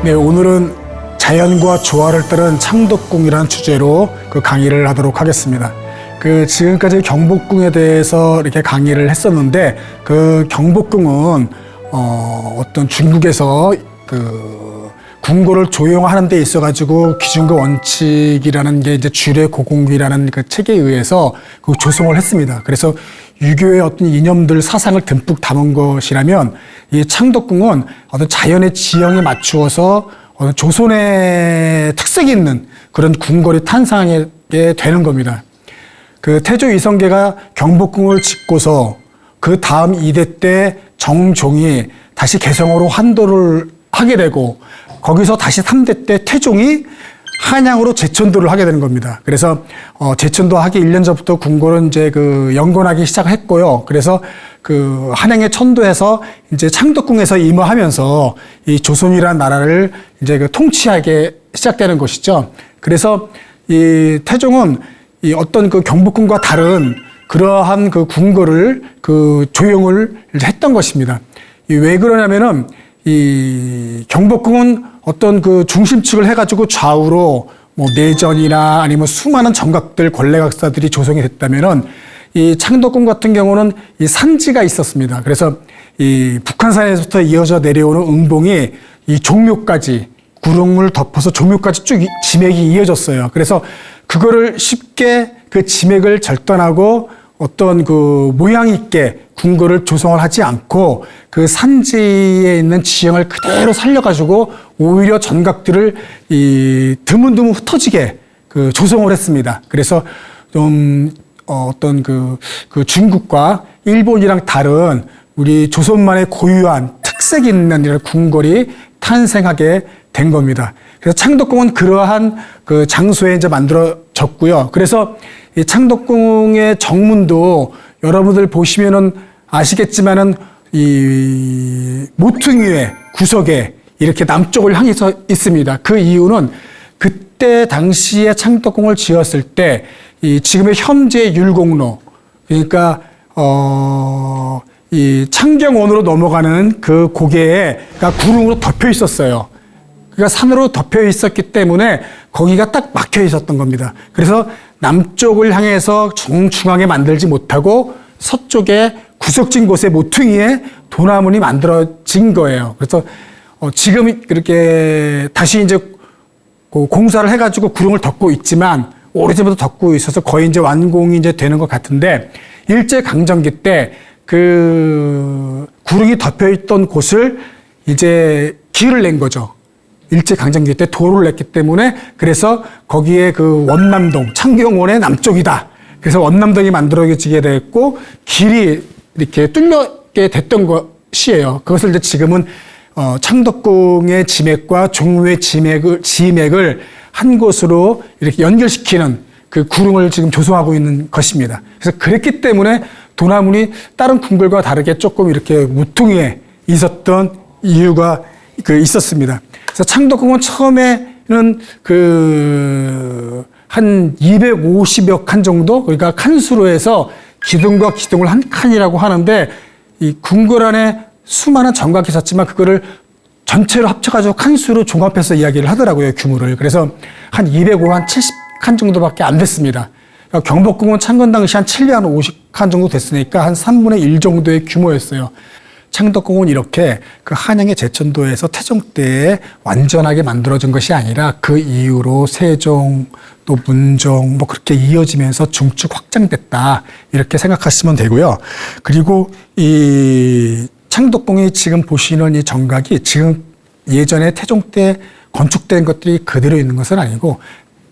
네, 오늘은 자연과 조화를 따른 창덕궁이라는 주제로 강의를 하도록 하겠습니다. 지금까지 경복궁에 대해서 이렇게 강의를 했었는데, 경복궁은 어떤 중국에서 궁궐을 조용하는 데 있어가지고 기준과 원칙이라는 게 이제 주례 고공규라는 책에 의해서 조성을 했습니다. 그래서 유교의 어떤 이념들 사상을 듬뿍 담은 것이라면, 이 창덕궁은 어떤 자연의 지형에 맞추어서 조선의 특색이 있는 그런 궁궐이 탄생하게 되는 겁니다. 태조 이성계가 경복궁을 짓고서 그 다음 2대 때 정종이 다시 개성으로 환도를 하게 되고, 거기서 다시 3대 때 태종이 한양으로 재천도를 하게 되는 겁니다. 그래서 재천도 하기 1년 전부터 궁궐은 이제 영건하기 시작했고요. 그래서 한양에 천도해서 이제 창덕궁에서 임하면서 이 조선이라는 나라를 이제 통치하게 시작되는 것이죠. 그래서 이 태종은 이 어떤 경복궁과 다른 그러한 궁궐을 조용을 했던 것입니다. 왜 그러냐면은 이 경복궁은 어떤 중심축을 해가지고 좌우로 뭐 내전이나 아니면 수많은 정각들, 권례각사들이 조성이 됐다면은 이 창덕궁 같은 경우는 이 산지가 있었습니다. 그래서 이 북한산에서부터 이어져 내려오는 응봉이 이 종묘까지, 구름을 덮어서 종묘까지 쭉 지맥이 이어졌어요. 그래서 그거를 쉽게 지맥을 절단하고 어떤 모양 있게 궁궐을 조성을 하지 않고 산지에 있는 지형을 그대로 살려가지고 오히려 전각들을 드문드문 흩어지게 조성을 했습니다. 그래서 좀 어떤 중국과 일본이랑 다른 우리 조선만의 고유한 특색 있는 이런 궁궐이 탄생하게 된 겁니다. 그래서 창덕궁은 그러한 장소에 이제 만들어졌고요. 그래서 이 창덕궁의 정문도 여러분들 보시면은 아시겠지만은 이 모퉁이의 구석에 이렇게 남쪽을 향해서 있습니다. 그 이유는 그때 당시에 창덕궁을 지었을 때 이 지금의 현재 율곡로, 그러니까 이 창경원으로 넘어가는 그 고개가 구름으로 덮여 있었어요. 그러니까 산으로 덮여 있었기 때문에 거기가 딱 막혀 있었던 겁니다. 그래서 남쪽을 향해서 정중앙에 만들지 못하고 서쪽에 구석진 곳에 모퉁이에 도나문이 만들어진 거예요. 그래서 지금 그렇게 다시 이제 공사를 해가지고 구름을 덮고 있지만 오래전부터 덮고 있어서 거의 이제 완공이 이제 되는 것 같은데, 일제강점기 때 구름이 덮여 있던 곳을 이제 길을 낸 거죠. 일제강점기 때 도로를 냈기 때문에, 그래서 거기에 원남동, 창경원의 남쪽이다. 그래서 원남동이 만들어지게 됐고, 길이 이렇게 뚫리게 됐던 것이에요. 그것을 이제 지금은, 창덕궁의 지맥과 종묘의 지맥을 한 곳으로 이렇게 연결시키는 구름을 지금 조성하고 있는 것입니다. 그래서 그랬기 때문에 도나문이 다른 궁궐과 다르게 조금 이렇게 모퉁이에 있었던 이유가 있었습니다. 그래서 창덕궁은 처음에는 한 250여 칸 정도, 그러니까 칸수로 해서 기둥과 기둥을 한 칸이라고 하는데, 이 궁궐 안에 수많은 정각이 있었지만 그거를 전체로 합쳐가지고 칸수로 종합해서 이야기를 하더라고요, 규모를. 그래서 한 205, 한 70칸 정도밖에 안 됐습니다. 그러니까 경복궁은 창건 당시 한 750칸 정도 됐으니까 한 3분의 1 정도의 규모였어요. 창덕궁은 이렇게 한양의 제천도에서 태종 때에 완전하게 만들어진 것이 아니라 그 이후로 세종, 또 문종 뭐 그렇게 이어지면서 중축 확장됐다, 이렇게 생각하시면 되고요. 그리고 이 창덕궁이 지금 보시는 이 정각이 지금 예전에 태종 때 건축된 것들이 그대로 있는 것은 아니고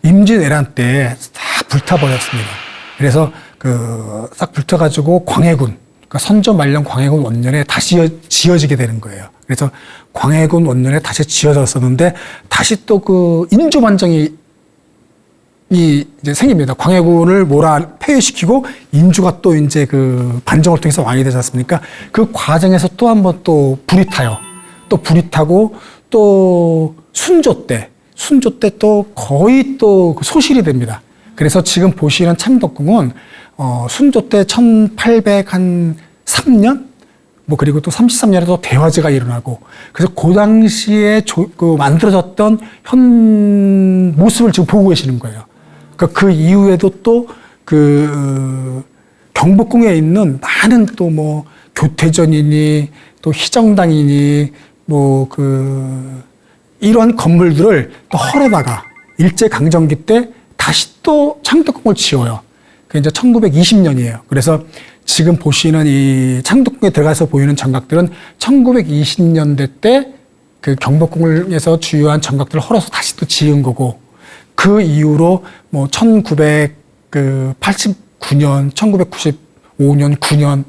임진왜란 때 다 불타버렸습니다. 그래서 싹 불타가지고 광해군, 그러니까 선조 말년 광해군 원년에 다시 지어지게 되는 거예요. 그래서 광해군 원년에 다시 지어졌었는데 다시 또 인조반정이 이제 생깁니다. 광해군을 폐위시키고 인조가 또 이제 반정을 통해서 왕이 되지 않습니까? 그 과정에서 또 한 번 또 불이 타요. 또 불이 타고 또 순조 때 또 거의 또 소실이 됩니다. 그래서 지금 보시는 창덕궁은 순조 때 1803년 뭐 그리고 또 33년에 또 대화제가 일어나고 그래서 그 당시에 만들어졌던 현 모습을 지금 보고 계시는 거예요. 그러니까 그 이후에도 또 그 경복궁에 있는 많은 또 뭐 교태전이니 또 희정당이니 뭐 그 이런 건물들을 또 헐어다가 일제강점기 때 다시 또 창덕궁을 지어요. 그게 이제 1920년이에요. 그래서 지금 보시는 이 창덕궁에 들어가서 보이는 정각들은 1920년대 때 그 경복궁에서 주요한 정각들을 헐어서 다시 또 지은 거고 그 이후로 뭐 1989년, 1995년, 9년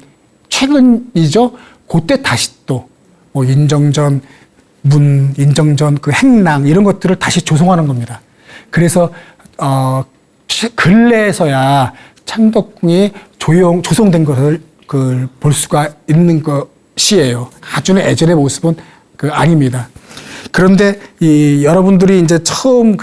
최근이죠. 그때 다시 또 뭐 인정전, 인정전, 그 행랑 이런 것들을 다시 조성하는 겁니다. 그래서 근래에서야 창덕궁이 조성된 것을 볼 수가 있는 것이에요. 아주 예전의 모습은 아닙니다. 그런데 여러분들이 이제 처음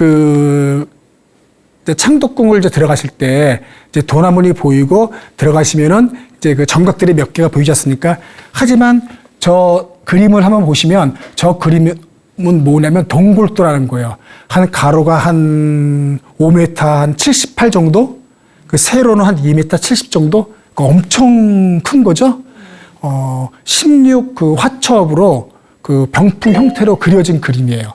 창덕궁을 이제 들어가실 때 이제 도나문이 보이고 들어가시면은 이제 그 정각들이 몇 개가 보이지 않습니까? 하지만 저 그림을 한번 보시면 저 그림은 뭐냐면 동굴도라는 거예요. 한 가로가 한 5m 한 78 정도? 그 세로는 한 2m 70 정도? 엄청 큰 거죠? 16 그 화첩으로 그 병풍 형태로 그려진 그림이에요.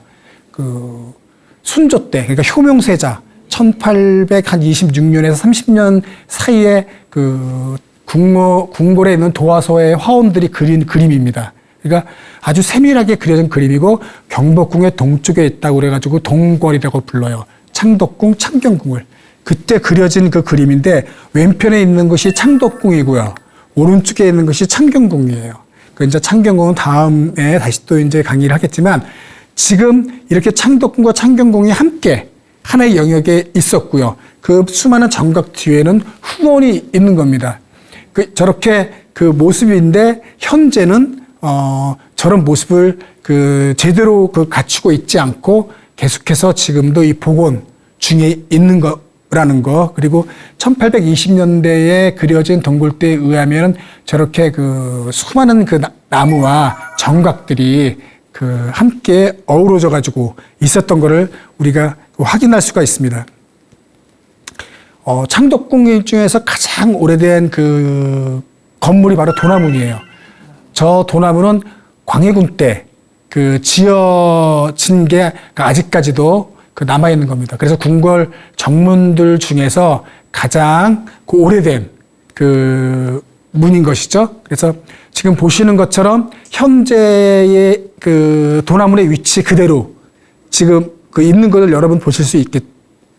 그 순조 때, 그러니까 효명세자 1826년에서 30년 사이에 그 궁궐에 있는 도화소의 화원들이 그린 그림입니다. 그러니까 아주 세밀하게 그려진 그림이고 경복궁의 동쪽에 있다고 그래가지고 동궐이라고 불러요. 창덕궁, 창경궁을. 그때 그려진 그 그림인데 왼편에 있는 것이 창덕궁이고요. 오른쪽에 있는 것이 창경궁이에요. 그 이제 창경궁은 다음에 다시 또 이제 강의를 하겠지만 지금 이렇게 창덕궁과 창경궁이 함께 하나의 영역에 있었고요. 그 수많은 정각 뒤에는 후원이 있는 겁니다. 저렇게 그 모습인데 현재는 저런 모습을 제대로 갖추고 있지 않고 계속해서 지금도 이 복원 중에 있는 거라는 거. 그리고 1820년대에 그려진 동굴대에 의하면 저렇게 수많은 나무와 정각들이 함께 어우러져 가지고 있었던 거를 우리가 확인할 수가 있습니다. 창덕궁 중에서 가장 오래된 건물이 바로 도나문이에요. 저 도나문은 광해군 때 지어진 게 아직까지도 남아있는 겁니다. 그래서 궁궐 정문들 중에서 가장 오래된 문인 것이죠. 그래서 지금 보시는 것처럼 현재의 도나문의 위치 그대로 지금 있는 것을 여러분 보실 수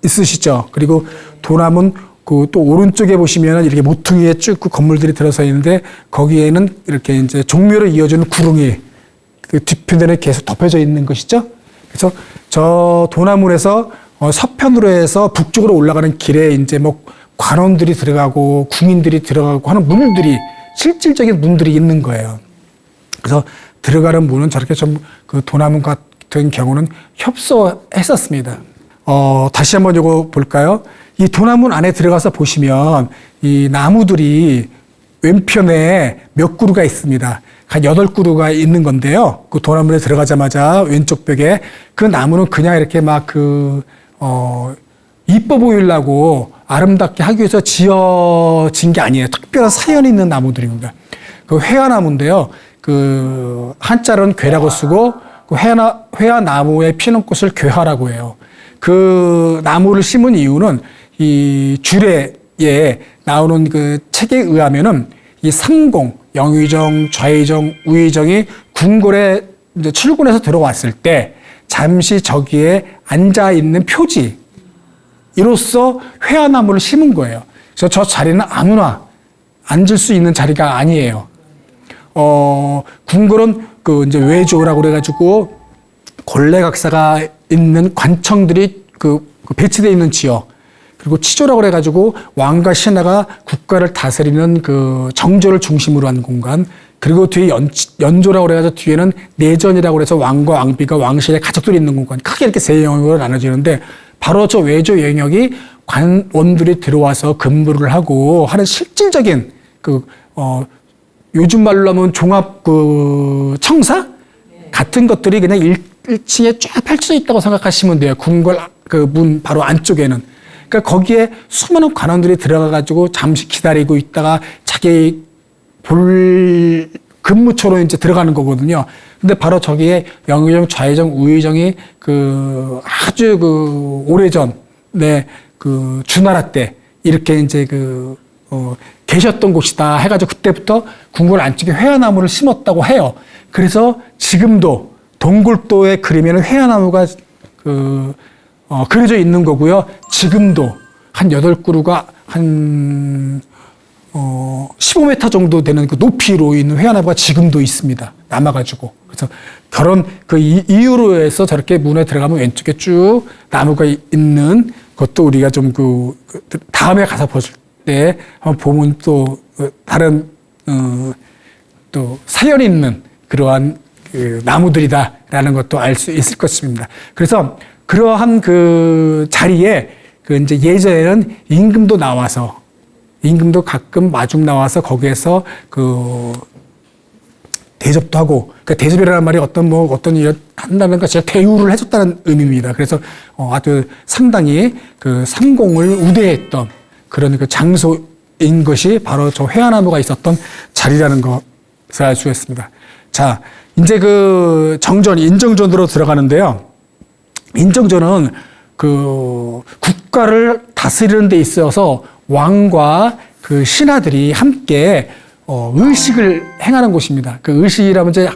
있으시죠. 그리고 도나문 또 오른쪽에 보시면 이렇게 모퉁이에 쭉 건물들이 들어서 있는데 거기에는 이렇게 이제 종묘를 이어주는 구릉이 뒤편에는 계속 덮여져 있는 것이죠. 그래서 저 도나문에서 서편으로 해서 북쪽으로 올라가는 길에 이제 뭐 관원들이 들어가고 궁인들이 들어가고 하는 문들이 실질적인 문들이 있는 거예요. 그래서 들어가는 문은 저렇게 좀 도나문 같은 경우는 협소했었습니다. 다시 한번 이거 볼까요? 이 도나문 안에 들어가서 보시면 이 나무들이 왼편에 몇 그루가 있습니다. 한 8그루가 있는 건데요. 그 도나문에 들어가자마자 왼쪽 벽에 그 나무는 그냥 이렇게 막 이뻐 보이려고 아름답게 하기 위해서 지어진 게 아니에요. 특별한 사연이 있는 나무들입니다. 회화나무인데요. 한자로는 괴라고 쓰고 회화나무에 피는 꽃을 괴화라고 해요. 그 나무를 심은 이유는 이 주례에 나오는 책에 의하면은 이 상공, 영의정, 좌의정, 우의정이 궁궐에 이제 출근해서 들어왔을 때 잠시 저기에 앉아 있는 표지 이로써 회화나무를 심은 거예요. 그래서 저 자리는 아무나 앉을 수 있는 자리가 아니에요. 궁궐은 이제 외조라고 그래가지고 권례각사가 있는 관청들이 배치되어 있는 지역, 그리고 치조라고 그래가지고 왕과 신하가 국가를 다스리는 정조를 중심으로 한 공간, 그리고 뒤에 연조라고 그래가지고 뒤에는 내전이라고 그래서 왕과 왕비가 왕실의 가족들이 있는 공간, 크게 이렇게 세 영역으로 나눠지는데 바로 저 외조 영역이 관원들이 들어와서 근무를 하고 하는 실질적인 요즘 말로 하면 종합 그 청사 같은 것들이 그냥 1층에 쫙 펼쳐져 있다고 생각하시면 돼요. 궁궐 그 문 바로 안쪽에는. 그러니까 거기에 수많은 관원들이 들어가가지고 잠시 기다리고 있다가 자기 볼 근무처로 이제 들어가는 거거든요. 근데 바로 저기에 영의정, 좌의정, 우의정이 그 아주 그 오래전, 네, 그 주나라 때 이렇게 이제 계셨던 곳이다 해가지고 그때부터 궁궐 안쪽에 회화나무를 심었다고 해요. 그래서 지금도 동굴도에 그리면 회화나무가 그려져 있는 거고요. 지금도 한 8그루가 한 15m 정도 되는 그 높이로 있는 회화나무가 지금도 있습니다. 남아가지고. 그래서 결혼 그 이유로 해서 저렇게 문에 들어가면 왼쪽에 쭉 나무가 있는 것도 우리가 좀 다음에 가서 볼 때 한번 보면 또 다른 또 사연이 있는 그러한 그 나무들이다라는 것도 알 수 있을 것입니다. 그래서 그러한 그 자리에 이제 예전에는 임금도 나와서 임금도 가끔 마중 나와서 거기에서 대접도 하고, 그러니까 대접이라는 말이 어떤 일을 한다는 것 자체가 대우를 해줬다는 의미입니다. 그래서 아주 상당히 그 상공을 우대했던 그런 그 장소인 것이 바로 저 회화나무가 있었던 자리라는 것을 알 수 있습니다. 자, 이제 그 정전, 인정전으로 들어가는데요. 인정전은 그 국가를 다스리는 데 있어서 왕과 그 신하들이 함께 의식을 행하는 곳입니다. 그 의식이라면 이제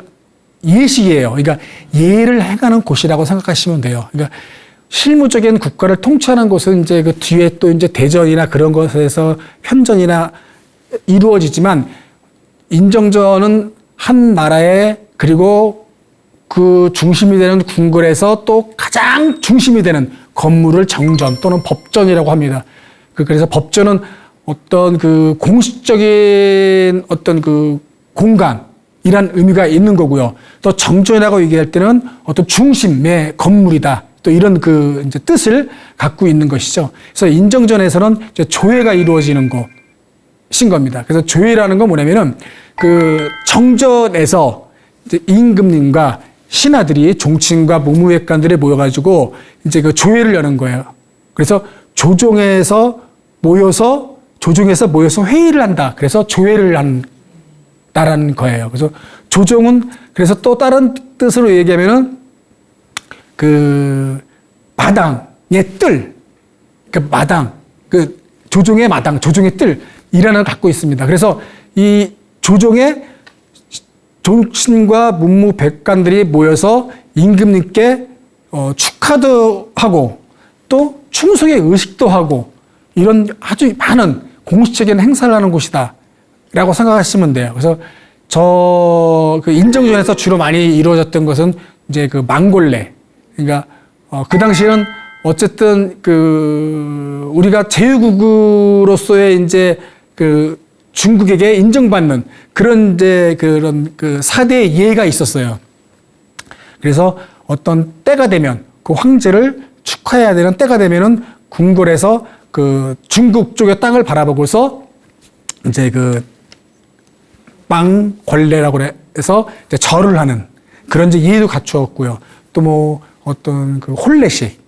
예식이에요. 그러니까 예를 행하는 곳이라고 생각하시면 돼요. 그러니까 실무적인 국가를 통치하는 곳은 이제 그 뒤에 또 이제 대전이나 그런 것에서 편전이나 이루어지지만 인정전은 한 나라의 그리고 그 중심이 되는 궁궐에서 또 가장 중심이 되는 건물을 정전 또는 법전이라고 합니다. 그래서 법전은 어떤 그 공식적인 어떤 그 공간이란 의미가 있는 거고요. 또 정전이라고 얘기할 때는 어떤 중심의 건물이다. 또 이런 그 이제 뜻을 갖고 있는 것이죠. 그래서 인정전에서는 이제 조회가 이루어지는 것인 겁니다. 그래서 조회라는 건 뭐냐면은 그 정전에서 이제 임금님과 신하들이 종친과 무무백관들이 모여가지고 이제 그 조회를 여는 거예요. 그래서 조정에서 모여서 회의를 한다. 그래서 조회를 한다라는 거예요. 그래서 조정은 그래서 또 다른 뜻으로 얘기하면은 그 마당의 뜰, 그 마당, 그 조정의 마당, 조정의 뜰이라는 걸 갖고 있습니다. 그래서 이 조정의 종친과 문무백관들이 모여서 임금님께 축하도 하고 또 충성의 의식도 하고 이런 아주 많은 공식적인 행사를 하는 곳이다 라고 생각하시면 돼요. 그래서 그 인정전에서 주로 많이 이루어졌던 것은 이제 그 망골례. 그러니까 그 당시에는 어쨌든 그 우리가 제후국으로서의 이제 그 중국에게 인정받는 그런 이제 그런 그 4대 예가 있었어요. 그래서 어떤 때가 되면 그 황제를 축하해야 되는 때가 되면은 궁궐에서 그 중국 쪽의 땅을 바라보고서 이제 그 망궐례라고 해서 이제 절을 하는 그런 이제 예도 갖추었고요. 또 뭐 어떤 그 홀례식,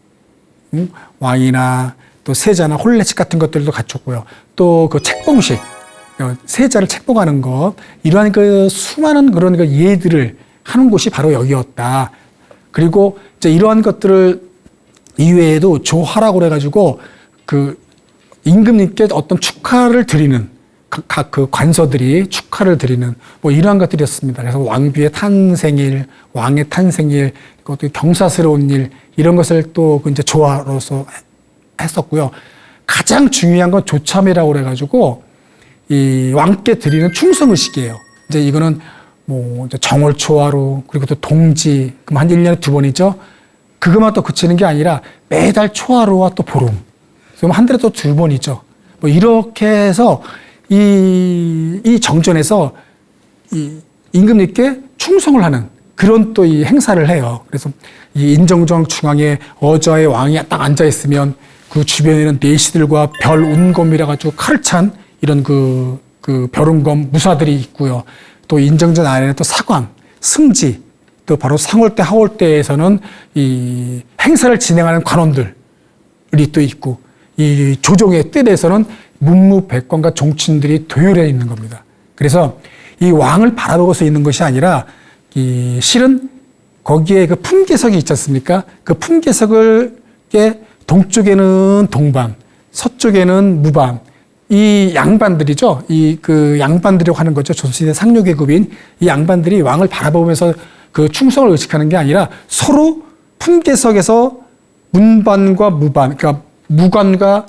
왕이나 또 세자나 홀례식 같은 것들도 갖췄고요. 또 그 책봉식, 세자를 책봉하는 것, 이러한 그 수많은 그런 그 예들을 하는 곳이 바로 여기였다. 그리고 이제 이러한 것들을 이외에도 조하라고 그래가지고 그 임금님께 어떤 축하를 드리는 각 그 관서들이 축하를 드리는 뭐 이러한 것들이었습니다. 그래서 왕비의 탄생일, 왕의 탄생일, 그것도 경사스러운 일 이런 것을 또 이제 조화로서 했었고요. 가장 중요한 건 조참이라고 그래가지고 이 왕께 드리는 충성의식이에요. 이제 이거는 뭐 이제 정월 초하루 그리고 또 동지 그럼 한 1년에 2번이죠. 그것만 또 그치는 게 아니라 매달 초하루와 또 보름. 그럼 한 달에 또 2번이죠. 뭐 이렇게 해서 이 정전에서 이 임금님께 충성을 하는 그런 또 이 행사를 해요. 그래서 이 인정정 중앙에 어저의 왕이 딱 앉아 있으면 그 주변에는 내시들과 별 운검이라 가지고 칼을 찬 이런 그 그 벼른검 무사들이 있고요. 또 인정전 안에는 또 사관, 승지, 또 바로 상월대, 하월대에서는 이 행사를 진행하는 관원들이 또 있고, 이 조정의 뜰에서는 문무백관과 종친들이 도열해 있는 겁니다. 그래서 이 왕을 바라보고서 있는 것이 아니라 이 실은 거기에 그 품계석이 있지 않습니까? 그 품계석을 동쪽에는 동반, 서쪽에는 무반, 이 양반들이죠. 이 그 양반들이라고 하는 거죠. 조선시대 상류계급인 이 양반들이 왕을 바라보면서 그 충성을 의식하는 게 아니라 서로 품계석에서 문반과 무반, 그러니까 문관과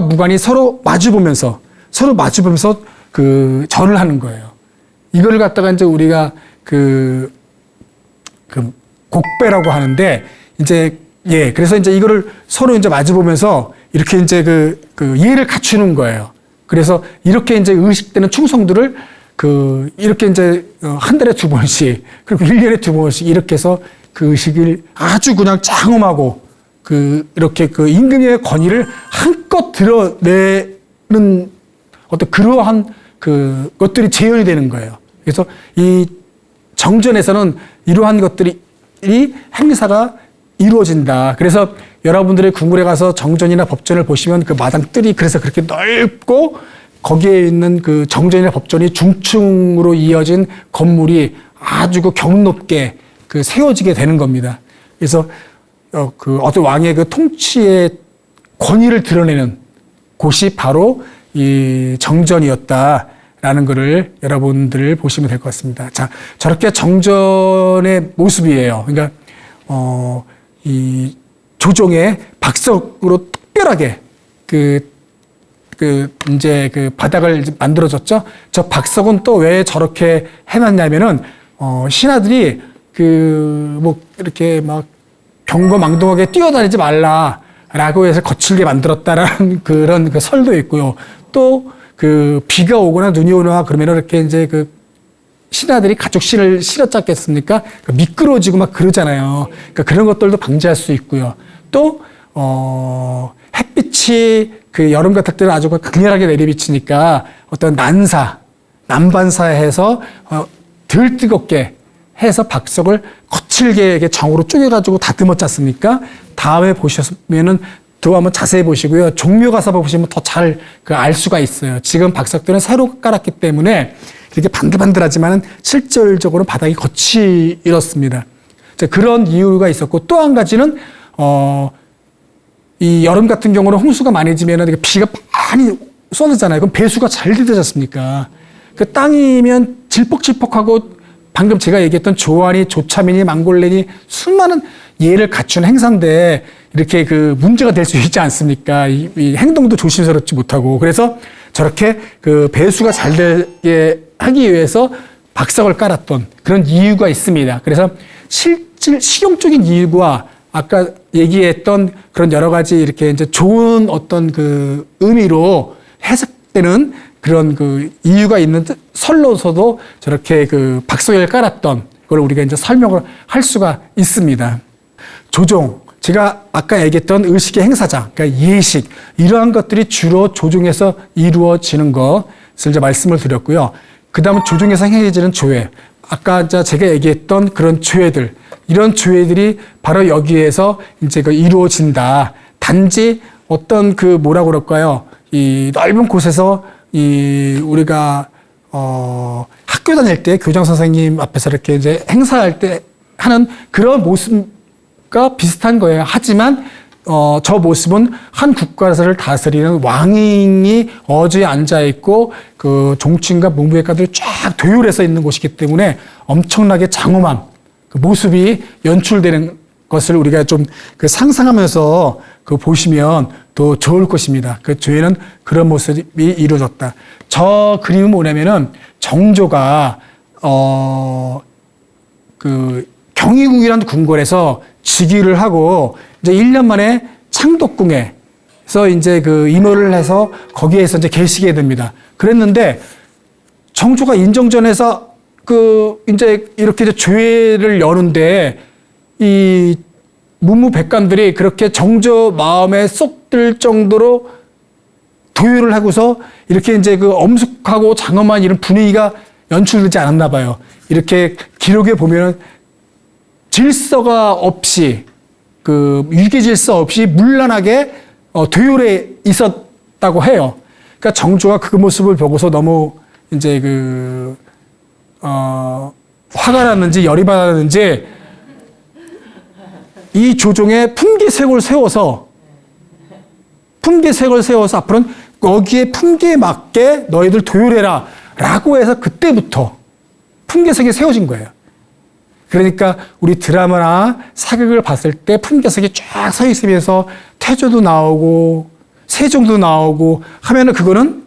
무관이 서로 마주보면서 그 절을 하는 거예요. 이걸 갖다가 이제 우리가 그 곡배라고 하는데 그래서 이제 이거를 서로 이제 마주보면서 이렇게 이제 그 예를 갖추는 거예요. 그래서 이렇게 이제 의식되는 충성들을 이렇게 이제 한 달에 2번씩, 그리고 1년에 2번씩 이렇게 해서 그 의식을 아주 그냥 장엄하고 이렇게 임금의 권위를 한껏 드러내는 어떤 그러한 것들이 재현이 되는 거예요. 그래서 이 정전에서는 이러한 것들이 행사가 이루어진다. 그래서 여러분들이 궁궐에 가서 정전이나 법전을 보시면 그 마당뜰이 그래서 그렇게 넓고 거기에 있는 그 정전이나 법전이 중층으로 이어진 건물이 아주 격높게 세워지게 되는 겁니다. 그래서 어떤 왕의 그 통치의 권위를 드러내는 곳이 바로 이 정전이었다라는 것을 여러분들 보시면 될 것 같습니다. 자, 저렇게 정전의 모습이에요. 그러니까 이 조정의 박석으로 특별하게 이제 바닥을 만들어졌죠. 저 박석은 또 왜 저렇게 해놨냐면은 신하들이 이렇게 막 경거망동하게 뛰어다니지 말라라고 해서 거칠게 만들었다라는 그런 설도 있고요. 또 비가 오거나 눈이 오거나 그러면은 이렇게 이제 신하들이 가죽신을 실었지 않겠습니까? 미끄러지고 막 그러잖아요. 그러니까 그런 것들도 방지할 수 있고요. 또 햇빛이 여름 같을 때는 아주 강렬하게 내리비치니까 어떤 난반사해서 덜 뜨겁게 해서 박석을 거칠게 정으로 쪼개가지고 다듬었지 않습니까? 다음에 보셨으면은 또 한번 자세히 보시고요. 종묘 가서 보시면 더 잘 알 수가 있어요. 지금 박석들은 새로 깔았기 때문에 이렇게 반들반들하지만은 실질적으로 바닥이 거칠었습니다. 그런 이유가 있었고, 또 한 가지는 이 여름 같은 경우는 홍수가 많이 지면은 비가 많이 쏟아지잖아요. 그럼 배수가 잘 되지 않습니까? 그 땅이면 질퍽질퍽하고 방금 제가 얘기했던 조안이, 조차민이, 망골레니 수많은 예를 갖춘 행사인데 이렇게 문제가 될 수 있지 않습니까? 이 행동도 조심스럽지 못하고. 그래서 저렇게 배수가 잘 되게 하기 위해서 박석을 깔았던 그런 이유가 있습니다. 그래서 실용적인 이유와 아까 얘기했던 그런 여러 가지 이렇게 이제 좋은 어떤 의미로 해석되는 그런 이유가 있는 설로서도 저렇게 박석을 깔았던 걸 우리가 이제 설명을 할 수가 있습니다. 조종, 제가 아까 얘기했던 의식의 행사장, 그러니까 예식, 이러한 것들이 주로 조종에서 이루어지는 것을 이제 말씀을 드렸고요. 그 다음은 조종에서 행해지는 조회. 아까 제가 얘기했던 그런 조회들, 이런 조회들이 바로 여기에서 이제 이루어진다. 단지 어떤 뭐라고 그럴까요? 이 넓은 곳에서 우리가 학교 다닐 때 교장 선생님 앞에서 이렇게 이제 행사할 때 하는 그런 모습과 비슷한 거예요. 하지만 저 모습은 한 국가를 다스리는 왕이 어지에 앉아 있고 종친과 문무백관들이 쫙 도열해서 있는 곳이기 때문에 엄청나게 장엄한 모습이 연출되는 것을 우리가 좀 상상하면서 보시면 더 좋을 것입니다. 조회는 그런 모습이 이루어졌다. 저 그림은 뭐냐면은 정조가 경희궁이라는 궁궐에서 즉위를 하고 이제 1년 만에 창덕궁에서 이제 임호를 해서 거기에서 이제 계시게 됩니다. 그랬는데 정조가 인정전에서 이제 이렇게 이제 조회를 여는데 이 문무백관들이 그렇게 정조 마음에 쏙 들 정도로 도요를 하고서 이렇게 이제 그 엄숙하고 장엄한 이런 분위기가 연출되지 않았나 봐요. 이렇게 기록에 보면 질서가 없이 그 위계 질서 없이 문란하게 도요에 있었다고 해요. 그러니까 정조가 그 모습을 보고서 너무 이제 화가 났는지 열이 받았는지 이 조종에 품계색을 세워서 앞으로는 여기에 품계에 맞게 너희들 도요해라 라고 해서 그때부터 품계색이 세워진 거예요. 그러니까 우리 드라마나 사극을 봤을 때 품계색이 쫙 서 있으면서 태조도 나오고 세종도 나오고 하면은 그거는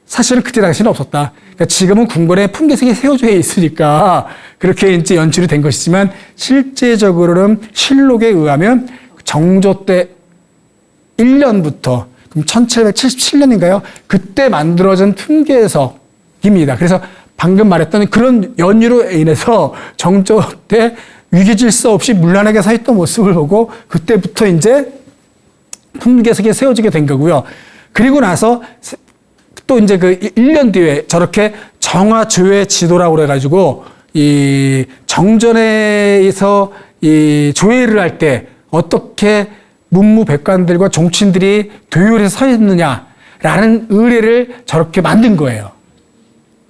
사실은 그때 당시는 없었다. 그러니까 지금은 궁궐에 품계색이 세워져 있으니까 그렇게 이제 연출이 된 것이지만 실제적으로는 실록에 의하면 정조 때 1년부터 그럼 1777년인가요? 그때 만들어진 품계석입니다. 그래서 방금 말했던 그런 연유로 인해서 정조 때 위계질서 없이 문란하게 서 있던 모습을 보고 그때부터 이제 품계석이 세워지게 된 거고요. 그리고 나서 또 이제 그 1년 뒤에 저렇게 정화조회 지도라고 그래가지고 이 정전에서 이 조회를 할 때 어떻게 문무백관들과 종친들이 도요에 서 있느냐라는 의례를 저렇게 만든 거예요.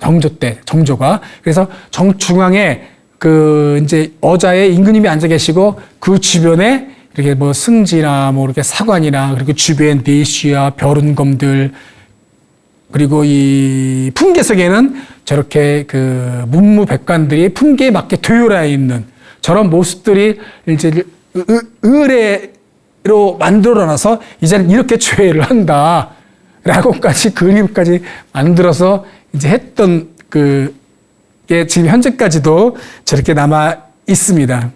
정조 때, 정조가. 그래서 정중앙에 그 이제 어자의 임금님이 앉아 계시고 그 주변에 이렇게 뭐 승지나 뭐 이렇게 사관이나 그리고 주변 내시와 벼른검들 그리고 이 품계석에는 저렇게 그 문무백관들이 품계에 맞게 도요라 있는 저런 모습들이 이제 의례로 만들어놔서 이제는 이렇게 조회를 한다라고까지 그림까지 만들어서 이제 했던 그게 지금 현재까지도 저렇게 남아 있습니다.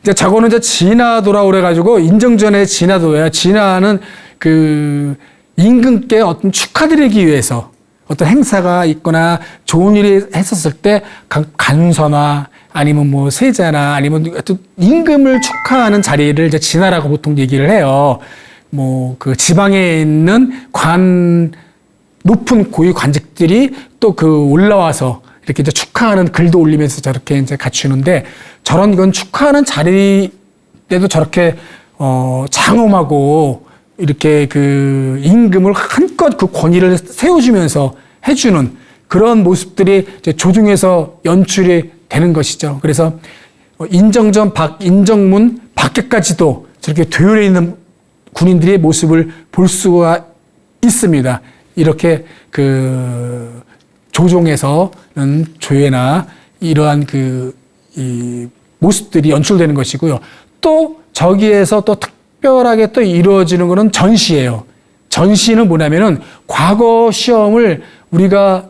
이제 저거는 이제 진화도라고 그래가지고 인정전의 진화도예요. 진화는 그 임금께 어떤 축하드리기 위해서 어떤 행사가 있거나 좋은 일이 했었을 때 간서나 아니면 뭐 세자나 아니면 어떤 임금을 축하하는 자리를 이제 진화라고 보통 얘기를 해요. 뭐 그 지방에 있는 높은 고위 관직들이 또 그 올라와서 이렇게 이제 축하하는 글도 올리면서 저렇게 이제 갖추는데 저런 건 축하하는 자리 때도 저렇게 장엄하고 이렇게 그 임금을 한껏 그 권위를 세워주면서 해주는 그런 모습들이 이제 조중에서 연출이 되는 것이죠. 그래서 인정전 인정문 밖에까지도 저렇게 도열해 있는 군인들의 모습을 볼 수가 있습니다. 이렇게 그 조종에서는 조회나 이러한 이 모습들이 연출되는 것이고요. 또 저기에서 또 특별하게 또 이루어지는 것은 전시예요. 전시는 뭐냐면은 과거 시험을 우리가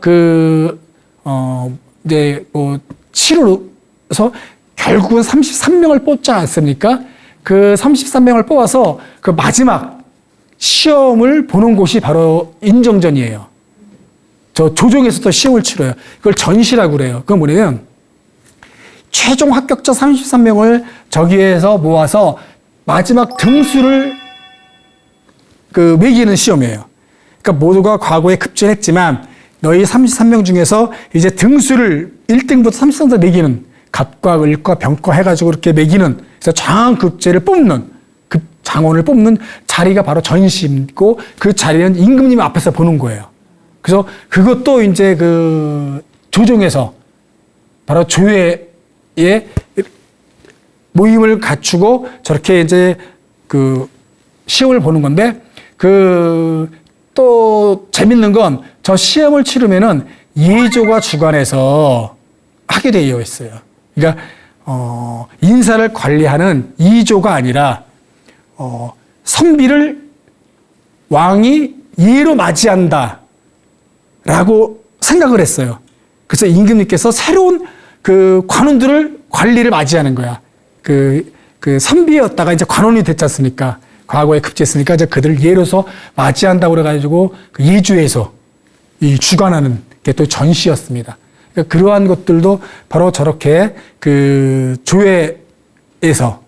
이제 뭐 치러서 결국은 33명을 뽑지 않습니까? 그 33명을 뽑아서 그 마지막 시험을 보는 곳이 바로 인정전이에요. 저 조종에서도 시험을 치러요. 그걸 전시라고 그래요. 그건 뭐냐면 최종 합격자 33명을 저기에서 모아서 마지막 등수를 매기는 시험이에요. 그러니까 모두가 과거에 급제했지만 너희 33명 중에서 이제 등수를 1등부터 33등 매기는 갑과 을과 병과 해가지고 이렇게 매기는 그래서 장급제를 뽑는 장원을 뽑는 자리가 바로 전시이고 그 자리는 임금님 앞에서 보는 거예요. 그래서 그것도 이제 조정에서 바로 조회에 모임을 갖추고 저렇게 이제 시험을 보는 건데 또 재밌는 건 저 시험을 치르면은 예조가 주관해서 하게 되어 있어요. 그러니까 인사를 관리하는 이조가 아니라 선비를 왕이 예로 맞이한다라고 생각을 했어요. 그래서 임금님께서 새로운 관원들을 관리를 맞이하는 거야. 선비였다가 이제 관원이 됐지 않습니까? 과거에 급제했으니까 이제 그들을 예로서 맞이한다고 그래가지고 예주에서 이 주관하는 게 또 전시였습니다. 그러니까 그러한 것들도 바로 저렇게 조회에서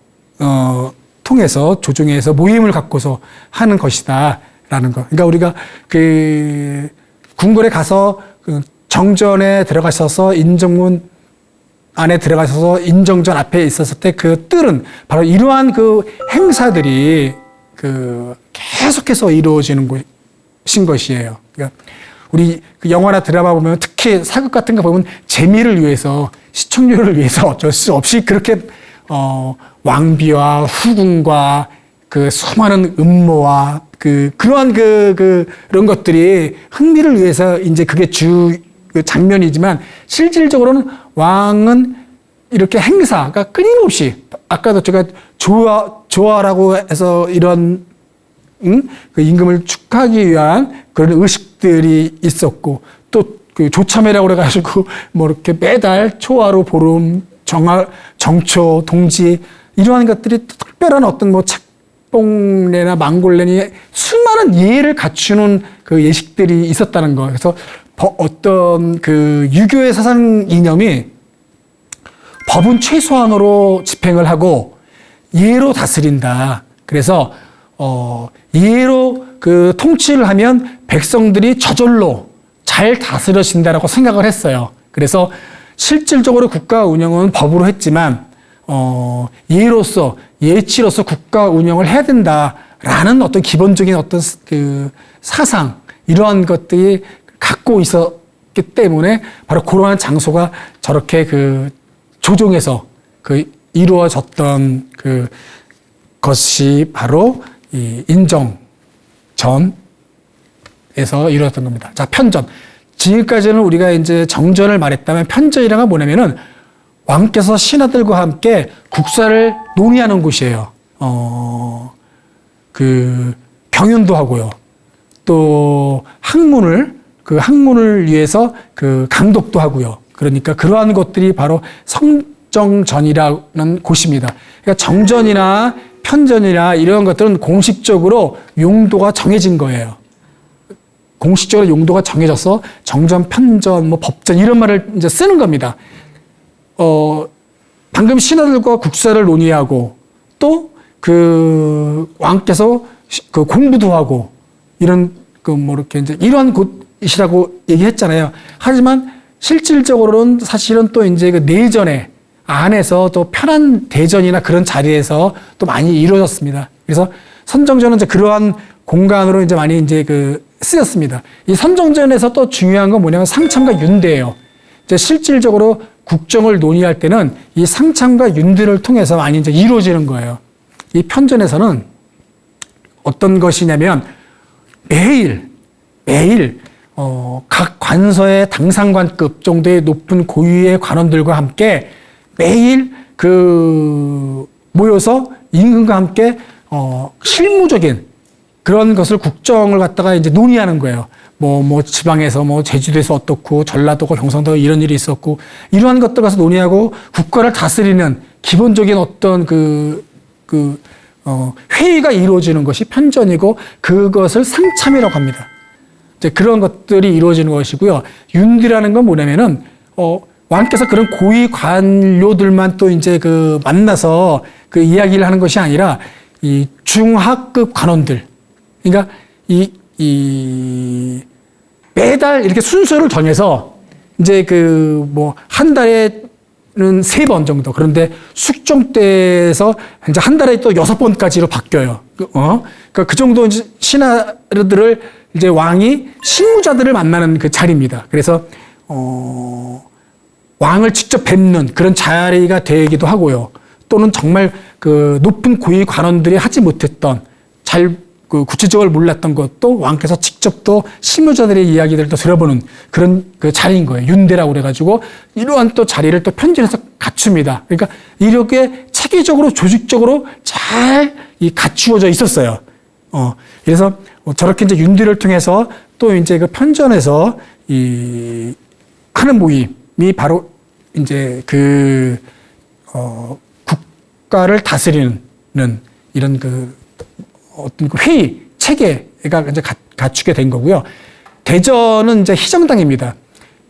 통해서 조정에서 모임을 갖고서 하는 것이다 거. 그러니까 우리가 그 궁궐에 가서 그 정전에 들어가셔서 인정문 안에 들어가셔서 인정전 앞에 있었을 때 그 뜰은 바로 이러한 그 행사들이 그 계속해서 이루어지는 곳인 것이에요. 그러니까 우리 그 영화나 드라마 보면 특히 사극 같은 거 보면 재미를 위해서 시청률을 위해서 어쩔 수 없이 그렇게 왕비와 후궁과 그 수많은 음모와 그러한 그런 것들이 흥미를 위해서 이제 그게 그 장면이지만 실질적으로는 왕은 이렇게 행사가 끊임없이 아까도 제가 조화라고 해서 이런 그 임금을 축하하기 위한 그런 의식들이 있었고 또 그 조참회라고 그래가지고 뭐 이렇게 매달 초하루 보름 정초 동지 이러한 것들이 특별한 어떤 뭐 책봉례나 망골례니 수많은 예를 갖추는 그 예식들이 있었다는 거. 그래서 어떤 그 유교의 사상 이념이 법은 최소한으로 집행을 하고 예로 다스린다. 그래서 예로 그 통치를 하면 백성들이 저절로 잘 다스려진다라고 생각을 했어요. 그래서 실질적으로 국가 운영은 법으로 했지만 예치로서 국가 운영을 해야 된다라는 어떤 기본적인 어떤 그 사상 이러한 것들이 갖고 있었기 때문에 바로 그러한 장소가 저렇게 그 조정해서 그 이루어졌던 그 것이 바로 이 인정전에서 이루어졌던 겁니다. 자, 편전. 지금까지는 우리가 이제 정전을 말했다면 편전이란 건 뭐냐면은 왕께서 신하들과 함께 국사를 논의하는 곳이에요. 그 경연도 하고요. 또 학문을 위해서 그 강독도 하고요. 그러니까 그러한 것들이 바로 성정전이라는 곳입니다. 그러니까 정전이나 편전이나 이런 것들은 공식적으로 용도가 정해진 거예요. 공식적으로 용도가 정해져서 정전, 편전, 뭐 법전 이런 말을 이제 쓰는 겁니다. 방금 신하들과 국사를 논의하고 또 그 왕께서 그 공부도 하고 이런 그 뭐 이렇게 이제 이러한 곳이라고 얘기했잖아요. 하지만 실질적으로는 사실은 또 이제 그 내전에 안에서 또 편한 대전이나 그런 자리에서 또 많이 이루어졌습니다. 그래서 선정전은 이제 그러한 공간으로 이제 많이 이제 그 쓰였습니다. 이 선정전에서 또 중요한 건 뭐냐면 상참과 윤대예요. 이제 실질적으로 국정을 논의할 때는 이 상참과 윤대를 통해서 많이 이제 이루어지는 거예요. 이 편전에서는 어떤 것이냐면 매일 각 관서의 당상관급 정도의 높은 고위의 관원들과 함께 매일 그 모여서 임금과 함께 실무적인 그런 것을 국정을 갖다가 이제 논의하는 거예요. 뭐 지방에서 뭐 제주도에서 어떻고 전라도고 경상도 이런 일이 있었고 이러한 것들 가서 논의하고 국가를 다스리는 기본적인 어떤 회의가 이루어지는 것이 편전이고 그것을 상참이라고 합니다. 이제 그런 것들이 이루어지는 것이고요. 윤디라는 건 뭐냐면은 왕께서 그런 고위 관료들만 또 이제 그 만나서 그 이야기를 하는 것이 아니라 이 중하급 관원들, 그러니까 이 매달 이렇게 순서를 정해서 이제 그 뭐 한 달에는 3번 정도, 그런데 숙종 때에서 이제 한 달에 또 6번까지로 바뀌어요. 그러니까 그 정도 이제 신하들을 이제 왕이 실무자들을 만나는 그 자리입니다. 그래서 왕을 직접 뵙는 그런 자리가 되기도 하고요. 또는 정말 그 높은 고위 관원들이 하지 못했던 그 구체적으로 몰랐던 것도 왕께서 직접 또 실무자들의 이야기들을 또 들어보는 그런 그 자리인 거예요. 윤대라고 그래가지고 이러한 또 자리를 또 편전해서 갖춥니다. 그러니까 이렇게 체계적으로 조직적으로 잘 갖추어져 있었어요. 그래서 저렇게 이제 윤대를 통해서 또 이제 그 편전에서 하는 모임이 바로 이제 국가를 다스리는 이런 어떤 회의 체계가 이제 갖추게 된 거고요. 대전은 이제 희정당입니다.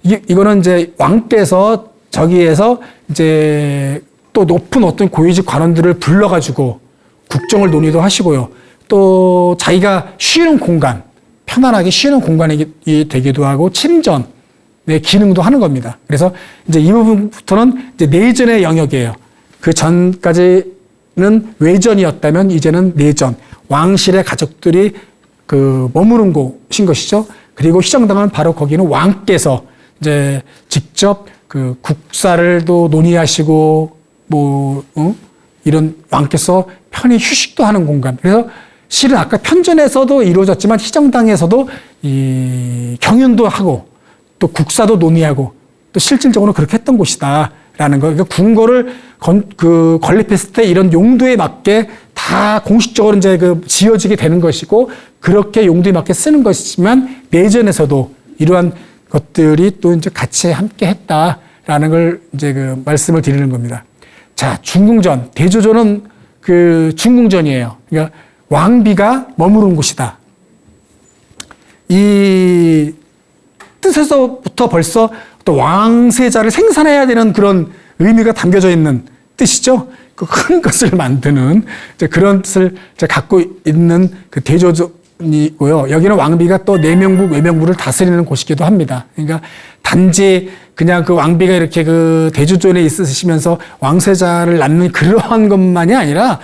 이거는 이제 왕께서 저기에서 이제 또 높은 어떤 고위직 관원들을 불러가지고 국정을 논의도 하시고요. 또 자기가 쉬는 공간, 편안하게 쉬는 공간이 되기도 하고 침전의 기능도 하는 겁니다. 그래서 이제 이 부분부터는 이제 내전의 영역이에요. 그 전까지는 외전이었다면 이제는 내전, 왕실의 가족들이 그 머무는 곳인 것이죠. 그리고 희정당은 바로 거기는 왕께서 이제 직접 그 국사를 또 논의하시고 이런 왕께서 편히 휴식도 하는 공간. 그래서 실은 아까 편전에서도 이루어졌지만 희정당에서도 이 경연도 하고 또 국사도 논의하고 또 실질적으로 그렇게 했던 곳이다라는 거. 그러니까 궁궐을 건립했을 때 이런 용도에 맞게 다 공식적으로 이제 지어지게 되는 것이고 그렇게 용도에 맞게 쓰는 것이지만 내전에서도 이러한 것들이 또 이제 같이 함께 했다라는 걸 이제 말씀을 드리는 겁니다. 자, 중궁전. 대조전은 중궁전이에요. 그러니까 왕비가 머무른 곳이다. 이 뜻에서부터 벌써 또 왕세자를 생산해야 되는 그런 의미가 담겨져 있는 뜻이죠. 그 큰 것을 만드는 그런 뜻을 갖고 있는 그 대조전이고요. 여기는 왕비가 또 내명부, 외명부를 다스리는 곳이기도 합니다. 그러니까 단지 그냥 그 왕비가 이렇게 그 대조전에 있으시면서 왕세자를 낳는 그러한 것만이 아니라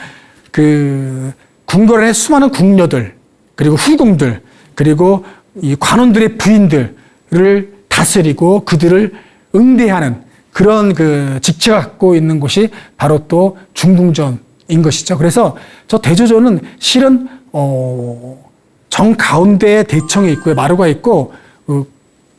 그 궁궐의 수많은 궁녀들, 그리고 후궁들, 그리고 이 관원들의 부인들을 다스리고 그들을 응대하는 그런 그 직책을 갖고 있는 곳이 바로 또 중궁전인 것이죠. 그래서 저 대조전은 실은 정 가운데에 대청이 있고요, 마루가 있고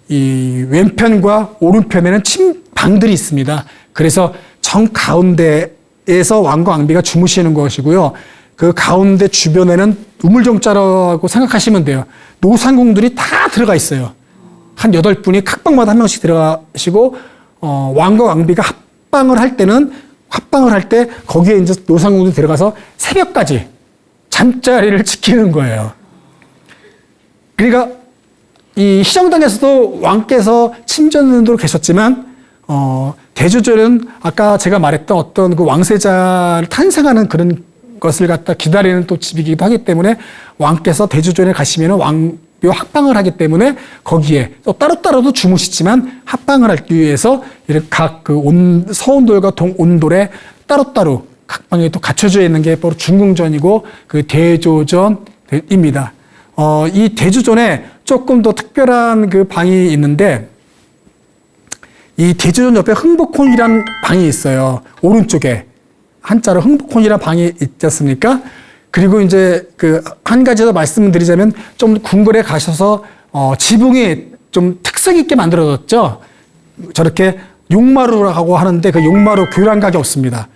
이 왼편과 오른편에는 침방들이 있습니다. 그래서 정 가운데에서 왕과 왕비가 주무시는 것이고요. 그 가운데 주변에는 우물정자라고 생각하시면 돼요. 노상궁들이 다 들어가 있어요. 한 8분이 각방마다 한 명씩 들어가시고 왕과 왕비가 합방을 할 때 거기에 이제 노상궁도 들어가서 새벽까지 잠자리를 지키는 거예요. 그러니까 이 희정당에서도 왕께서 침전으로 계셨지만 대조전은 아까 제가 말했던 어떤 그 왕세자를 탄생하는 그런 것을 갖다 기다리는 또 집이기도 하기 때문에 왕께서 대조전에 가시면 왕비와 합방을 하기 때문에 거기에 또 따로따로도 주무시지만 합방을 하기 위해서 이렇게 각 그 서운돌과 동온돌에 따로따로 각 방에 또 갖춰져 있는 게 바로 중궁전이고 그 대조전입니다. 이 대조전에 조금 더 특별한 그 방이 있는데 이 대조전 옆에 흥복혼이라는 방이 있어요. 오른쪽에. 한자로 흥복혼이라는 방이 있지 않습니까? 그리고 이제 그 한 가지 더 말씀드리자면 좀 궁궐에 가셔서 지붕이 좀 특색 있게 만들어졌죠. 저렇게 용마루라고 하는데 그 용마루 교란각이 없습니다.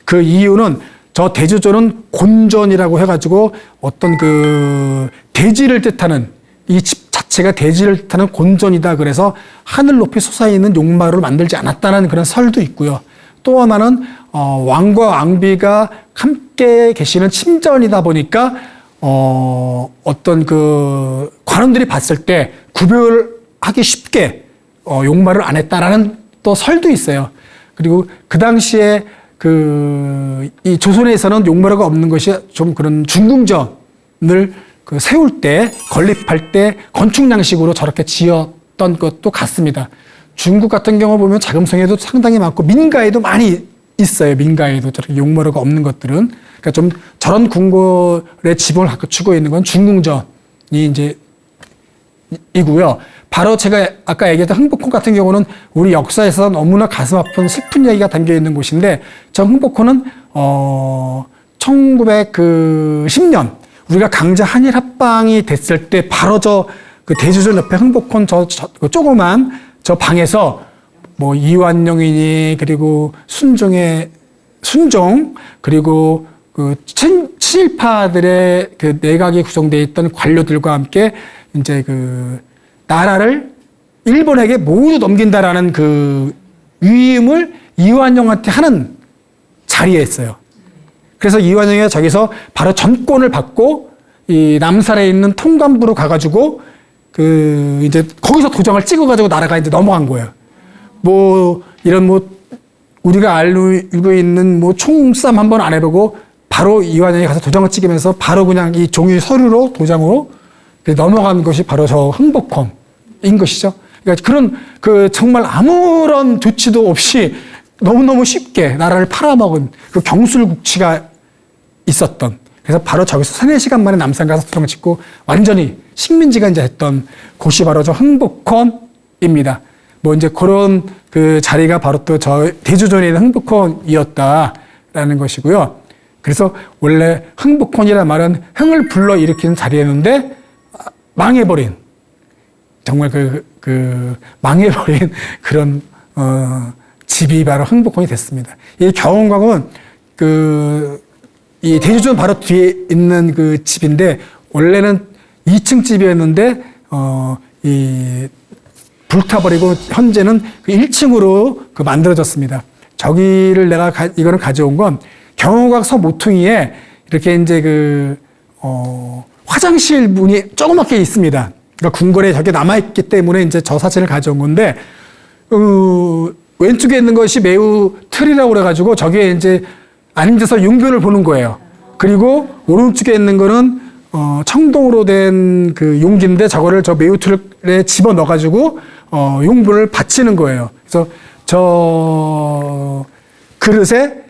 그 이유는 저 대조전은 곤전이라고 해가지고 어떤 그 대지를 뜻하는 이 집 자체가 대지를 뜻하는 곤전이다. 그래서 하늘 높이 솟아있는 용마루를 만들지 않았다는 그런 설도 있고요. 또 하나는 왕과 왕비가 함께 계시는 침전이다 보니까 어떤 그 관원들이 봤을 때 구별하기 쉽게 용마를 안 했다라는 또 설도 있어요. 그리고 그 당시에 이 조선에서는 용마루가 없는 것이 좀 그런 중궁전을 세울 때, 건립할 때 건축 양식으로 저렇게 지었던 것도 같습니다. 중국 같은 경우 보면 자금성에도 상당히 많고 민가에도 많이 있어요. 민가에도 저렇게 용마루가 없는 것들은. 그러니까 좀 저런 궁궐의 지붕을 갖추고 있는 건 중궁전이 이제 이고요. 바로 제가 아까 얘기했던 흥복혼 같은 경우는 우리 역사에서 너무나 가슴 아픈 슬픈 얘기가 담겨 있는 곳인데 저 흥복혼은 1910년 우리가 강제 한일 합방이 됐을 때 바로 그 대조전 옆에 흥복혼 그 조그만 저 방에서 뭐 이완용이니 그리고 순종 그리고 그 친일파들의 그 내각이 구성되어 있던 관료들과 함께 이제 그 나라를 일본에게 모두 넘긴다라는 그 위임을 이완용한테 하는 자리에 있어요. 그래서 이완용이 저기서 바로 전권을 받고 이 남산에 있는 통감부로 가가지고 그 이제 거기서 도장을 찍어가지고 나라가 이제 넘어간 거예요. 뭐 이런 뭐 우리가 알고 있는 뭐 총싸움 한번 안 해보고 바로 이완영이 가서 도장을 찍으면서 바로 그냥 이 종이 서류로 도장으로 넘어간 것이 바로 저 흥복헌인 것이죠. 그러니까 그런 그 정말 아무런 조치도 없이 너무너무 쉽게 나라를 팔아먹은 그 경술국치가 있었던, 그래서 바로 저기서 3-4시간 만에 남산 가서 도장을 찍고 완전히 식민지가 이제 했던 곳이 바로 저 흥복헌입니다. 뭐 이제 그런 그 자리가 바로 또 저 대주전에 있는 흥복헌이었다라는 것이고요. 그래서 원래 흥복헌이라는 말은 흥을 불러 일으키는 자리였는데 망해버린, 정말 망해버린 그런 집이 바로 흥복헌이 됐습니다. 이 경운궁은 이 대주전 바로 뒤에 있는 그 집인데 원래는 2층 집이었는데 이 불타버리고 현재는 1층으로 만들어졌습니다. 저기를 내가 이거를 가져온 건 경운궁 서 모퉁이에 이렇게 이제 화장실 문이 조그맣게 있습니다. 그러니까 궁궐에 저게 남아있기 때문에 이제 저 사진을 가져온 건데, 왼쪽에 있는 것이 매우 틀이라고 그래가지고 저기에 이제 앉아서 용변을 보는 거예요. 그리고 오른쪽에 있는 거는 청동으로 된 그 용기인데 저거를 저 매우 틀에 집어 넣어가지고 용변을 받치는 거예요. 그래서 저 그릇에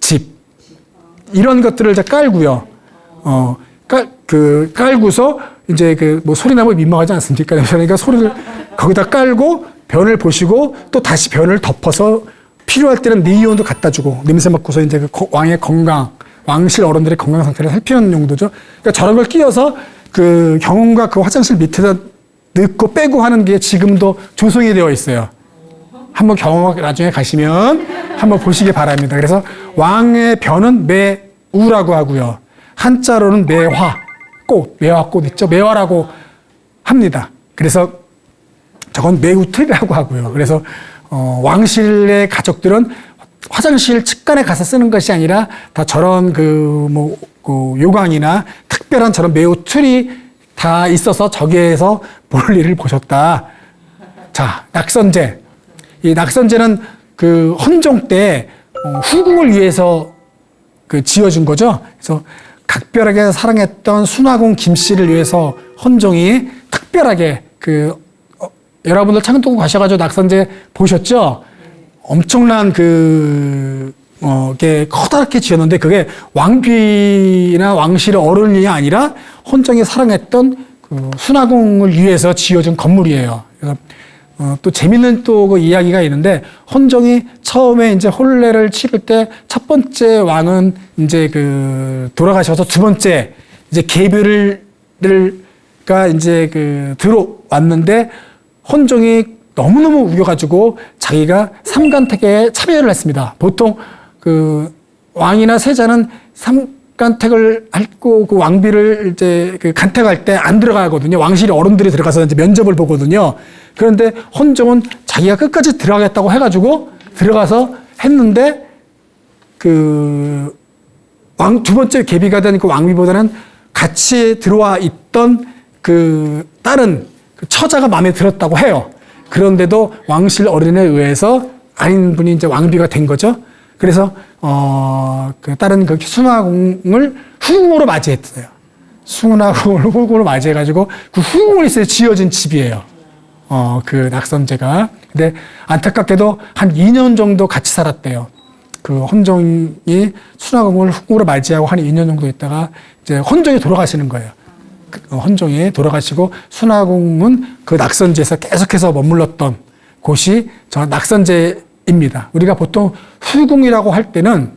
집 이런 것들을 이제 깔고요. 깔고서 이제 뭐 소리 나면 민망하지 않습니까? 그러니까 소리를 거기다 깔고 변을 보시고 또 다시 변을 덮어서 필요할 때는 니온도 갖다 주고 냄새 맡고서 이제 왕의 건강, 왕실 어른들의 건강 상태를 살피는 용도죠. 그러니까 저런 걸 끼워서 경운궁 화장실 밑에다 넣고 빼고 하는 게 지금도 조성이 되어 있어요. 한번 경운궁 나중에 가시면 한번 보시기 바랍니다. 그래서 왕의 변은 매우라고 하고요. 한자로는 매화꽃 있죠. 매화라고 합니다. 그래서 저건 매우틀이라고 하고요. 그래서 왕실의 가족들은 화장실 측간에 가서 쓰는 것이 아니라 다 저런 요강이나 특별한 저런 매우틀이 다 있어서 저기에서 볼 일을 보셨다. 자, 낙선제. 이 낙선제는 헌종 때 후궁을 위해서 지어준 거죠. 그래서 각별하게 사랑했던 순화궁 김씨를 위해서 헌종이 특별하게 여러분들 창동궁 가셔가지고 낙선제 보셨죠? 엄청난 게 커다랗게 지었는데 그게 왕비나 왕실의 어른이 아니라 헌종이 사랑했던 순화궁을 위해서 지어준 건물이에요. 그래서 또 재밌는 그 이야기가 있는데, 헌종이 처음에 이제 혼례를 치를 때 첫 번째 왕은 이제 돌아가셔서 두 번째 이제 계비가 이제 들어왔는데 헌종이 너무너무 우겨가지고 자기가 삼간택에 참여를 했습니다. 보통 왕이나 세자는 삼간택을 하고 왕비를 이제 간택할 때 안 들어가거든요. 왕실의 어른들이 들어가서 이제 면접을 보거든요. 그런데 헌종은 자기가 끝까지 들어가겠다고 해가지고 들어가서 했는데 두 번째 계비가 된 왕비보다는 같이 들어와 있던 다른 처자가 마음에 들었다고 해요. 그런데도 왕실 어른에 의해서 아닌 분이 이제 왕비가 된 거죠. 그래서 다른 순화궁을 후궁으로 맞이했어요. 순화궁을 후궁으로 맞이해가지고 후궁을 있어야 지어진 집이에요. 낙선제가. 근데 안타깝게도 한 2년 정도 같이 살았대요. 헌종이 순화궁을 후궁으로 맞이하고 한 2년 정도 있다가 이제 헌종이 돌아가시는 거예요. 헌종이 돌아가시고 순화궁은 낙선제에서 계속해서 머물렀던 곳이 저 낙선제입니다. 우리가 보통 후궁이라고 할 때는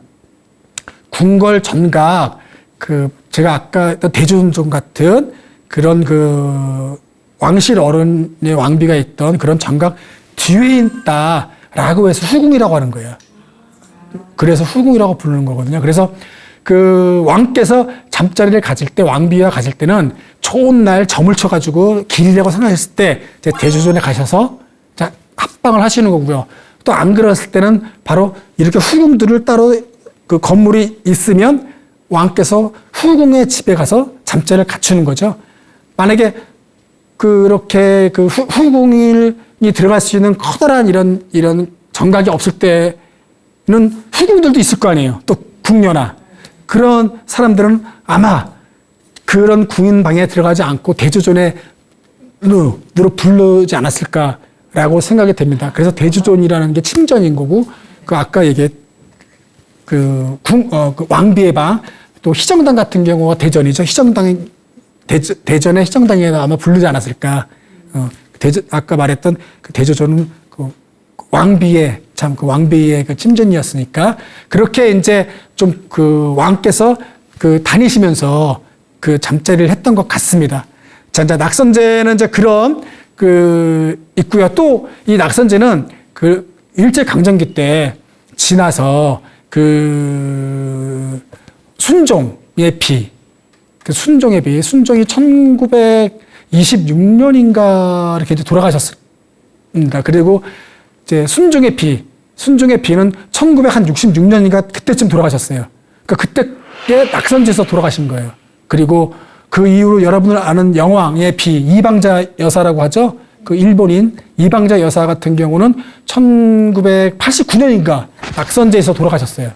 궁궐 전각, 제가 아까 했던 대주종 같은 그런 왕실 어른의 왕비가 있던 그런 전각 뒤에 있다라고 해서 후궁이라고 하는 거예요. 그래서 후궁이라고 부르는 거거든요. 그래서 왕께서 잠자리를 가질 때, 왕비와 가질 때는 좋은 날 점을 쳐가지고 길이라고 생각했을 때 이제 대주전에 가셔서 합방을 하시는 거고요. 또 안 그랬을 때는 바로 이렇게 후궁들을 따로 건물이 있으면 왕께서 후궁의 집에 가서 잠자리를 갖추는 거죠. 만약에 그렇게 후궁을 들어갈 수 있는 커다란 이런 정각이 없을 때는 후궁들도 있을 거 아니에요. 또 궁녀나. 그런 사람들은 아마 그런 궁인방에 들어가지 않고 대주존에 누로 부르지 않았을까라고 생각이 됩니다. 그래서 대주존이라는 게 침전인 거고, 그 아까 얘기했 그 왕비의 방, 또 희정당 같은 경우가 대전이죠. 대전의 희정당에 아마 부르지 않았을까. 아까 말했던 그 대주존은 그 왕비의 그 침전이었으니까, 그렇게 이제 좀 그 왕께서 그 다니시면서 그 잠자리를 했던 것 같습니다. 자, 이제 낙선제는 이제 그런 있고요. 또 이 낙선제는 그 일제강점기 때 지나서 그 순종의 비, 순종이 1926년인가 이렇게 이제 돌아가셨습니다. 그리고 이제 순종의 비는 1966년인가 그때쯤 돌아가셨어요. 그러니까 그때에 낙선제에서 돌아가신 거예요. 그리고 그 이후로 여러분들 아는 영왕의 비, 이방자 여사라고 하죠. 그 일본인 이방자 여사 같은 경우는 1989년인가 낙선제에서 돌아가셨어요.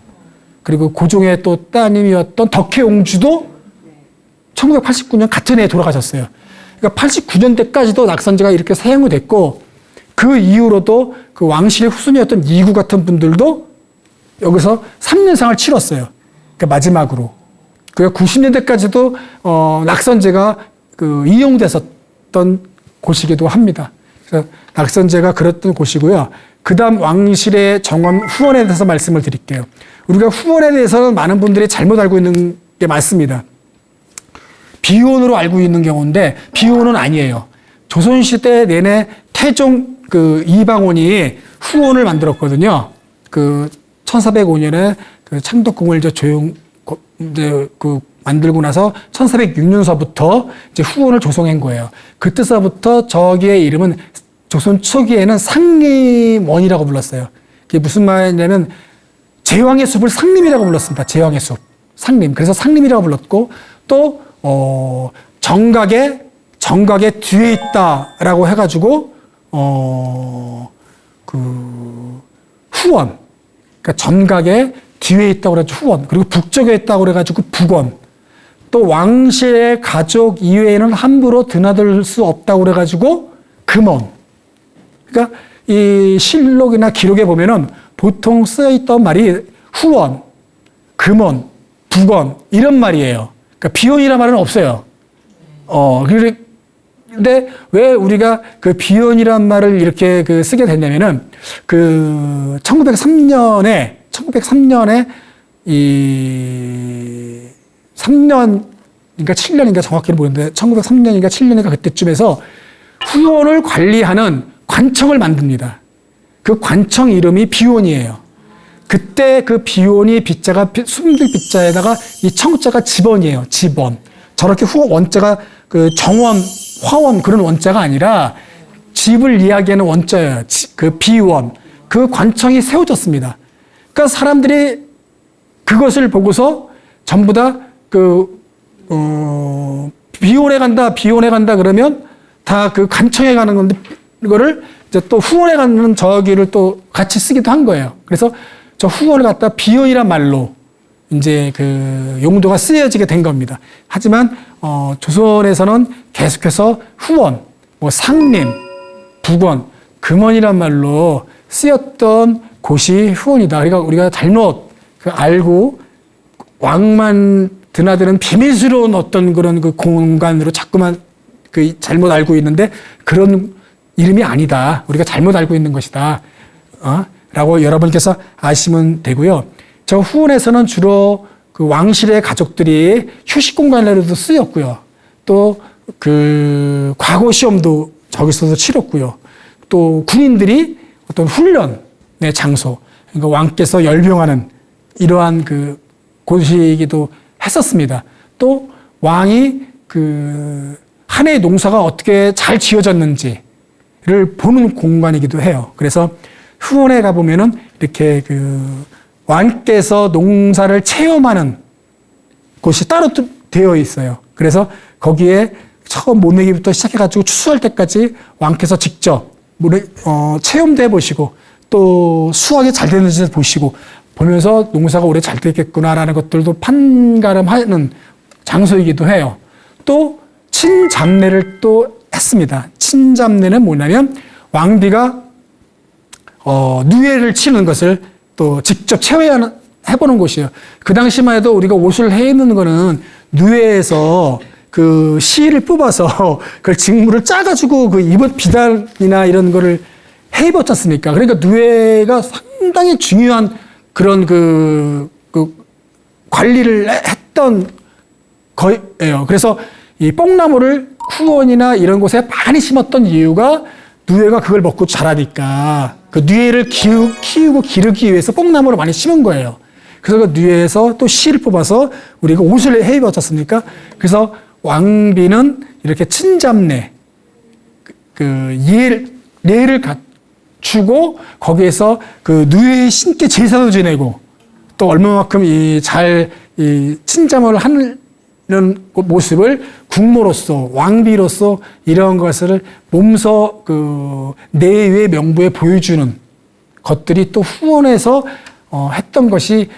그리고 고종의 또 따님이었던 덕혜옹주도 1989년 같은 해에 돌아가셨어요. 그러니까 89년대까지도 낙선제가 이렇게 사용이 됐고, 그 이후로도 그 왕실의 후손이었던 이구 같은 분들도 여기서 3년상을 치렀어요. 그러니까 마지막으로. 그 90년대까지도 낙선제가 그 이용됐었던 곳이기도 합니다. 그래서 낙선제가 그랬던 곳이고요. 그 다음 왕실의 정원 후원에 대해서 말씀을 드릴게요. 우리가 후원에 대해서는 많은 분들이 잘못 알고 있는 게 많습니다. 비원으로 알고 있는 경우인데 비원은 아니에요. 조선시대 내내 태종 그 이방원이 후원을 만들었거든요. 그 1405년에 그 창덕궁을 만들고 나서 1406년서부터 이제 후원을 조성한 거예요. 그때서부터 저기의 이름은 조선 초기에는 상림원이라고 불렀어요. 그게 무슨 말이냐면 제왕의 숲을 상림이라고 불렀습니다. 제왕의 숲, 상림. 그래서 상림이라고 불렀고, 또 정각의 뒤에 있다라고 해가지고 그 후원. 그러니까 정각의 뒤에 있다고 그래가지고 후원. 그리고 북쪽에 있다고 그래가지고 북원. 또 왕실의 가족 이외에는 함부로 드나들 수 없다고 그래가지고 금원. 그러니까 이 실록이나 기록에 보면은 보통 쓰여있던 말이 후원, 금원, 북원 이런 말이에요. 그러니까 비원이라는 말은 없어요. 근데 왜 우리가 그 비원이란 말을 이렇게 쓰게 됐냐면은 1903년에 이 3년인가 7년인가 정확히는 모르는데 1903년인가 7년인가 그때쯤에서 후원을 관리하는 관청을 만듭니다. 그 관청 이름이 비원이에요. 그때 그 비원이 빗자가 숨길 빗자에다가 이 청자가 집원이에요. 집원. 저렇게 원자가 그 정원, 화원 그런 원자가 아니라 집을 이야기하는 원자예요. 그 비원. 그 관청이 세워졌습니다. 그러니까 사람들이 그것을 보고서 전부 다 비원에 간다 그러면 다 그 관청에 가는 건데, 이거를 이제 또 후원에 가는 저기를 또 같이 쓰기도 한 거예요. 그래서 저 후원을 갖다 비원이란 말로 이제 그 용도가 쓰여지게 된 겁니다. 하지만, 조선에서는 계속해서 후원, 상림, 북원, 금원이란 말로 쓰였던 곳이 후원이다. 그러니까 우리가 잘못 알고 왕만 드나드는 비밀스러운 어떤 그런 그 공간으로 자꾸만 잘못 알고 있는데 그런 이름이 아니다. 우리가 잘못 알고 있는 것이다. 라고 여러분께서 아시면 되고요. 저 후원에서는 주로 그 왕실의 가족들이 휴식 공간으로도 쓰였고요. 또 그 과거 시험도 저기서도 치렀고요. 또 군인들이 어떤 훈련의 장소, 그러니까 왕께서 열병하는 이러한 그 곳이기도 했었습니다. 또 왕이 한 해의 농사가 어떻게 잘 지어졌는지를 보는 공간이기도 해요. 그래서 후원에 가보면은 이렇게 왕께서 농사를 체험하는 곳이 따로 되어 있어요. 그래서 거기에 처음 모내기부터 시작해가지고 추수할 때까지 왕께서 직접 체험도 해보시고 또 수확이 잘 되는지 보시고 보면서 농사가 올해 잘 되겠구나라는 것들도 판가름하는 장소이기도 해요. 또 친잡례를 또 했습니다. 친잡례는 뭐냐면 왕비가 누에를 치는 것을 또 직접 해보는 곳이에요. 그 당시만 해도 우리가 옷을 해 입는 거는 누에에서 그 실을 뽑아서 그 직물을 짜가지고 그 입옷 비단이나 이런 거를 해 입었지 않습니까? 그러니까 누에가 상당히 중요한 그런 그 관리를 했던 거예요. 그래서 이 뽕나무를 후원이나 이런 곳에 많이 심었던 이유가 누에가 그걸 먹고 자라니까 그 누에를 키우고 기르기 위해서 뽕나무를 많이 심은 거예요. 그래서 그 누에에서 또 씨를 뽑아서 우리가 옷을 해 입었지 않습니까? 그래서 왕비는 이렇게 친잡례, 예를 갖추고 거기에서 그 누에의 신께 제사도 지내고 또 얼마만큼 이 친잡을 하는 모습을 국모로서 왕비로서 이런 것을 몸소 그 내외 명부에 보여주는 것들이 또 후원해서 했던 것이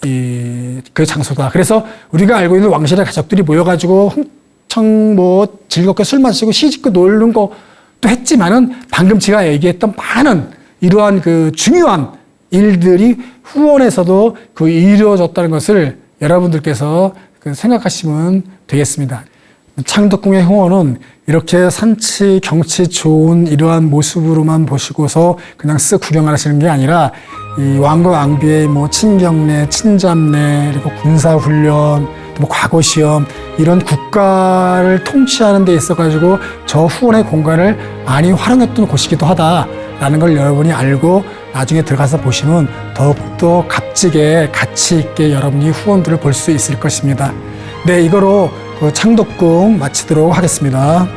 그 장소다. 그래서 우리가 알고 있는 왕실의 가족들이 모여가지고 엄청 뭐 즐겁게 술 마시고 시집고 놀는 것도 했지만은 방금 제가 얘기했던 많은 이러한 그 중요한 일들이 후원에서도 그 이루어졌다는 것을 여러분들께서 생각하시면 되겠습니다. 창덕궁의 후원은 이렇게 산치 경치 좋은 이러한 모습으로만 보시고서 그냥 쓱 구경하시는 게 아니라 이 왕과 왕비의 뭐 친경례, 친잡례, 그리고 군사훈련, 뭐 과거시험 이런 국가를 통치하는 데 있어가지고 저 후원의 공간을 많이 활용했던 곳이기도 하다라는 걸 여러분이 알고 나중에 들어가서 보시면 더욱더 값지게 가치 있게 여러분이 후원들을 볼 수 있을 것입니다. 네, 이거로 그 창덕궁 마치도록 하겠습니다.